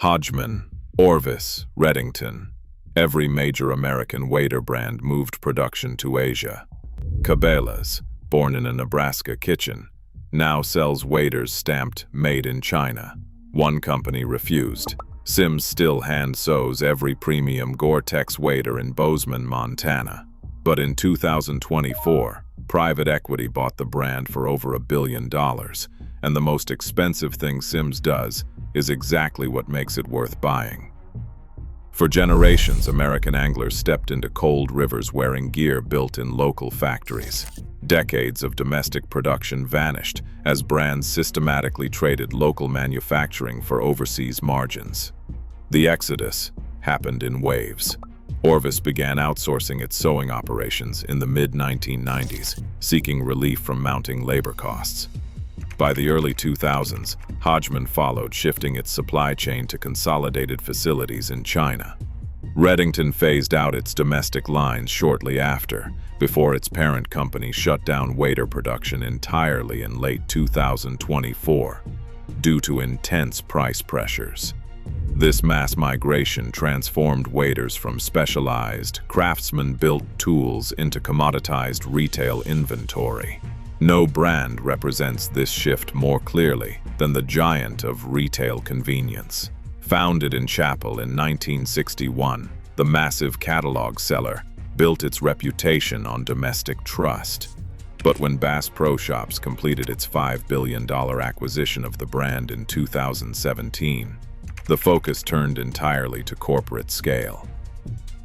Hodgman, Orvis, Redington. Every major American wader brand moved production to Asia. Cabela's, born in a Nebraska kitchen, now sells waders stamped "Made in China." One company refused. Sims still hand sews every premium Gore-Tex wader in Bozeman, Montana. But in 2024, private equity bought the brand for over $1 billion, and the most expensive thing Sims does is exactly what makes it worth buying. For generations, American anglers stepped into cold rivers wearing gear built in local factories. Decades of domestic production vanished as brands systematically traded local manufacturing for overseas margins. The exodus happened in waves. Orvis began outsourcing its sewing operations in the mid-1990s, seeking relief from mounting labor costs. By the early 2000s, Hodgman followed, shifting its supply chain to consolidated facilities in China. Redington phased out its domestic lines shortly after, before its parent company shut down wader production entirely in late 2024, due to intense price pressures. This mass migration transformed waders from specialized, craftsman-built tools into commoditized retail inventory. No brand represents this shift more clearly than the giant of retail convenience. Founded in Chapel in 1961, the massive catalog seller built its reputation on domestic trust. But when Bass Pro Shops completed its $5 billion acquisition of the brand in 2017, the focus turned entirely to corporate scale.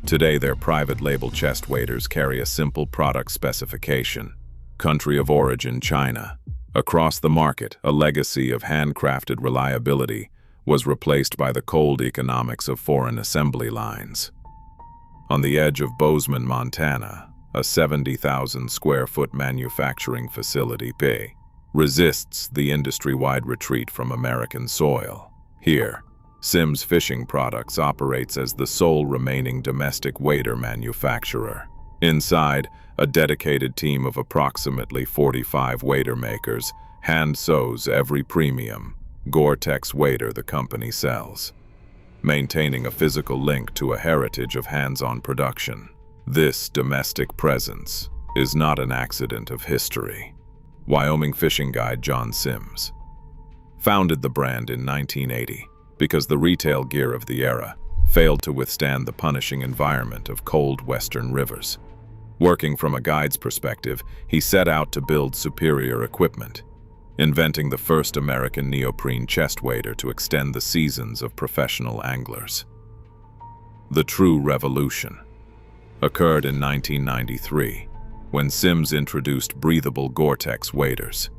Today, their private label chest waders carry a simple product specification: country of origin China. Across the market, a legacy of handcrafted reliability was replaced by the cold economics of foreign assembly lines. On the edge of Bozeman, Montana, a 70,000 square foot manufacturing facility resists the industry-wide retreat from American soil. Here, Sims Fishing Products operates as the sole remaining domestic wader manufacturer. Inside, a dedicated team of approximately 45 wader makers hand sews every premium Gore-Tex wader the company sells, maintaining a physical link to a heritage of hands-on production. This domestic presence is not an accident of history. Wyoming fishing guide John Sims founded the brand in 1980 because the retail gear of the era failed to withstand the punishing environment of cold western rivers. Working from a guide's perspective, he set out to build superior equipment, inventing the first American neoprene chest wader to extend the seasons of professional anglers. The true revolution occurred in 1993, when Sims introduced breathable Gore-Tex waders.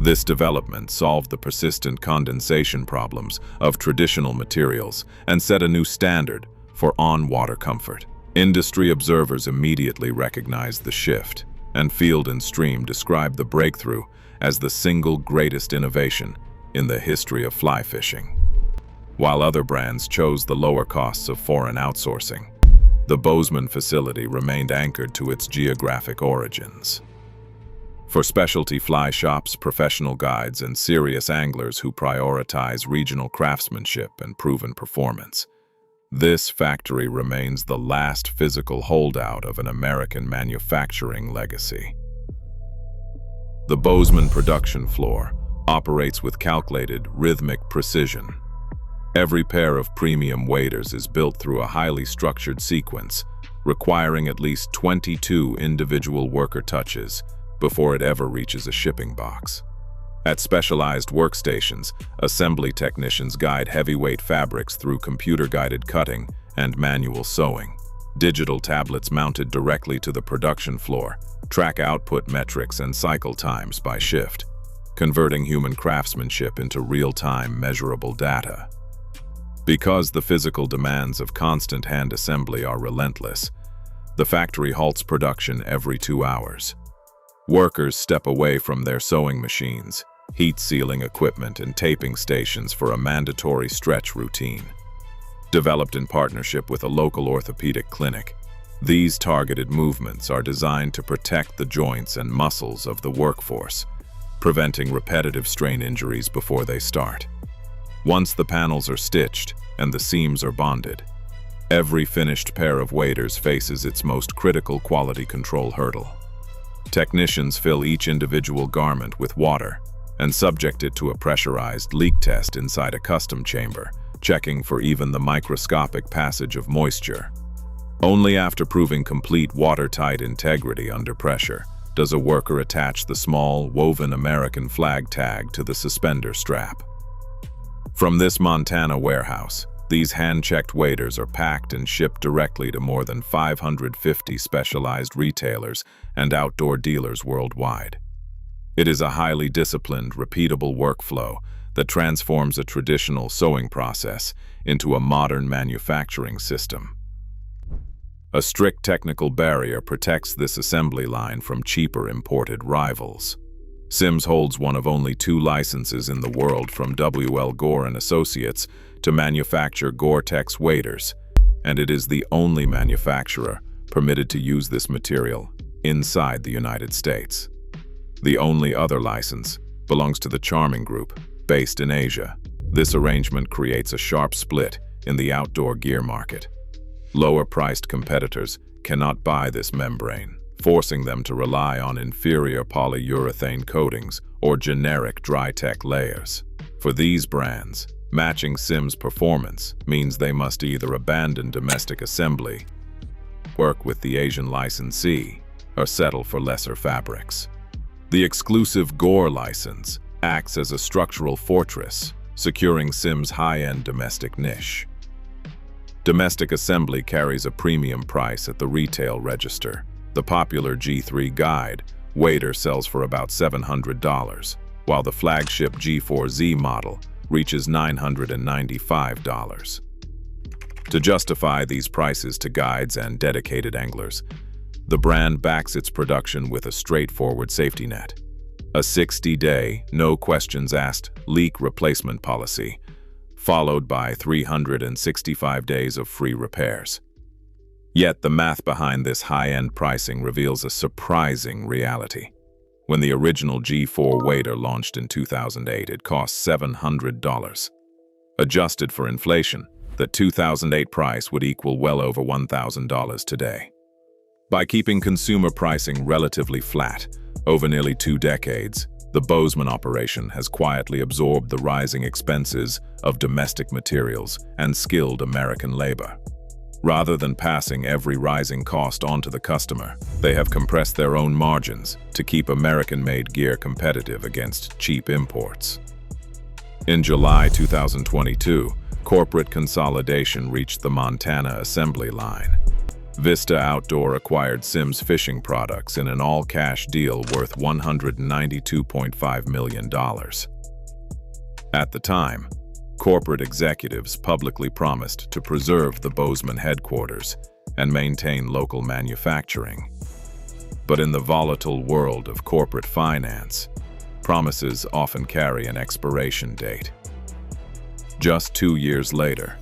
This development solved the persistent condensation problems of traditional materials and set a new standard for on-water comfort. Industry observers immediately recognized the shift, and Field and Stream described the breakthrough as the single greatest innovation in the history of fly fishing. While other brands chose the lower costs of foreign outsourcing, the Bozeman facility remained anchored to its geographic origins. For specialty fly shops, professional guides, and serious anglers who prioritize regional craftsmanship and proven performance, this factory remains the last physical holdout of an American manufacturing legacy. The Bozeman production floor operates with calculated, rhythmic precision. Every pair of premium waders is built through a highly structured sequence, requiring at least 22 individual worker touches before it ever reaches a shipping box. At specialized workstations, assembly technicians guide heavyweight fabrics through computer-guided cutting and manual sewing. Digital tablets mounted directly to the production floor track output metrics and cycle times by shift, converting human craftsmanship into real-time measurable data. Because the physical demands of constant hand assembly are relentless, the factory halts production every 2 hours. Workers step away from their sewing machines, heat-sealing equipment, and taping stations for a mandatory stretch routine. Developed in partnership with a local orthopedic clinic, these targeted movements are designed to protect the joints and muscles of the workforce, preventing repetitive strain injuries before they start. Once the panels are stitched and the seams are bonded, every finished pair of waders faces its most critical quality control hurdle. Technicians fill each individual garment with water and subject it to a pressurized leak test inside a custom chamber, checking for even the microscopic passage of moisture. Only after proving complete watertight integrity under pressure does a worker attach the small, woven American flag tag to the suspender strap. From this Montana warehouse, these hand-checked waders are packed and shipped directly to more than 550 specialized retailers and outdoor dealers worldwide. It is a highly disciplined, repeatable workflow that transforms a traditional sewing process into a modern manufacturing system. A strict technical barrier protects this assembly line from cheaper imported rivals. Sims holds one of only 2 licenses in the world from W.L. Gore & Associates to manufacture Gore-Tex waders, and it is the only manufacturer permitted to use this material inside the United States. The only other license belongs to the Charming Group, based in Asia. This arrangement creates a sharp split in the outdoor gear market. Lower-priced competitors cannot buy this membrane, forcing them to rely on inferior polyurethane coatings or generic dry-tech layers. For these brands, matching Sims' performance means they must either abandon domestic assembly, work with the Asian licensee, or settle for lesser fabrics. The exclusive Gore license acts as a structural fortress, securing Sims' high-end domestic niche. Domestic assembly carries a premium price at the retail register. The popular G3 guide wader sells for about $700, while the flagship G4Z model reaches $995. To justify these prices to guides and dedicated anglers, the brand backs its production with a straightforward safety net: a 60-day, no questions asked leak replacement policy, followed by 365 days of free repairs. Yet the math behind this high-end pricing reveals a surprising reality. When the original G4 wader launched in 2008, it cost $700. Adjusted for inflation, the 2008 price would equal well over $1,000 today. By keeping consumer pricing relatively flat over nearly 2 decades, the Bozeman operation has quietly absorbed the rising expenses of domestic materials and skilled American labor. Rather than passing every rising cost onto the customer, they have compressed their own margins to keep American-made gear competitive against cheap imports. In July 2022, corporate consolidation reached the Montana assembly line. Vista Outdoor acquired Sims fishing products in an all-cash deal worth $192.5 million. At the time, corporate executives publicly promised to preserve the Bozeman headquarters and maintain local manufacturing. But in the volatile world of corporate finance, promises often carry an expiration date. Just 2 years later,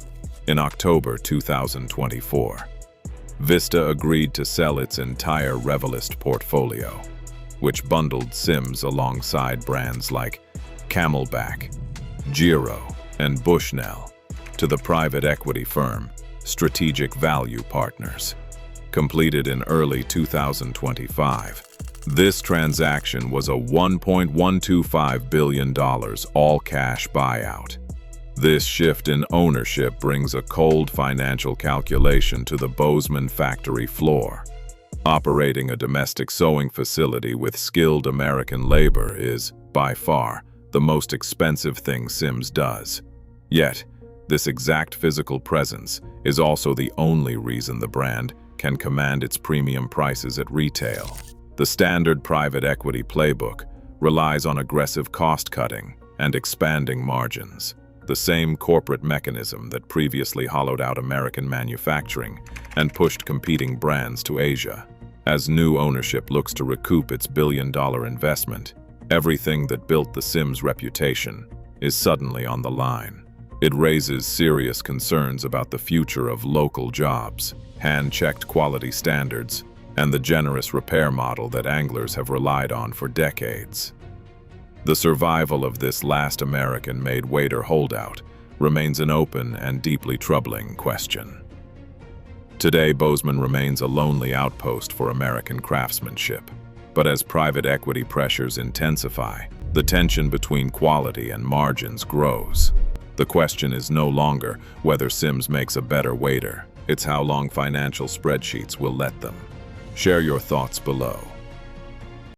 in October 2024, Vista agreed to sell its entire Revellist portfolio, which bundled Sims alongside brands like Camelback, Giro, and Bushnell to the private equity firm Strategic Value Partners. Completed in early 2025, this transaction was a $1.125 billion all-cash buyout. This shift in ownership brings a cold financial calculation to the Bozeman factory floor. Operating a domestic sewing facility with skilled American labor is, by far, the most expensive thing Sims does. Yet, this exact physical presence is also the only reason the brand can command its premium prices at retail. The standard private equity playbook relies on aggressive cost-cutting and expanding margins, the same corporate mechanism that previously hollowed out American manufacturing and pushed competing brands to Asia. As new ownership looks to recoup its billion-dollar investment, everything that built the Sims reputation is suddenly on the line. It raises serious concerns about the future of local jobs, hand-checked quality standards, and the generous repair model that anglers have relied on for decades. The survival of this last American-made wader holdout remains an open and deeply troubling question. Today, Bozeman remains a lonely outpost for American craftsmanship. But as private equity pressures intensify, the tension between quality and margins grows. The question is no longer whether Sims makes a better waiter, it's how long financial spreadsheets will let them. Share your thoughts below.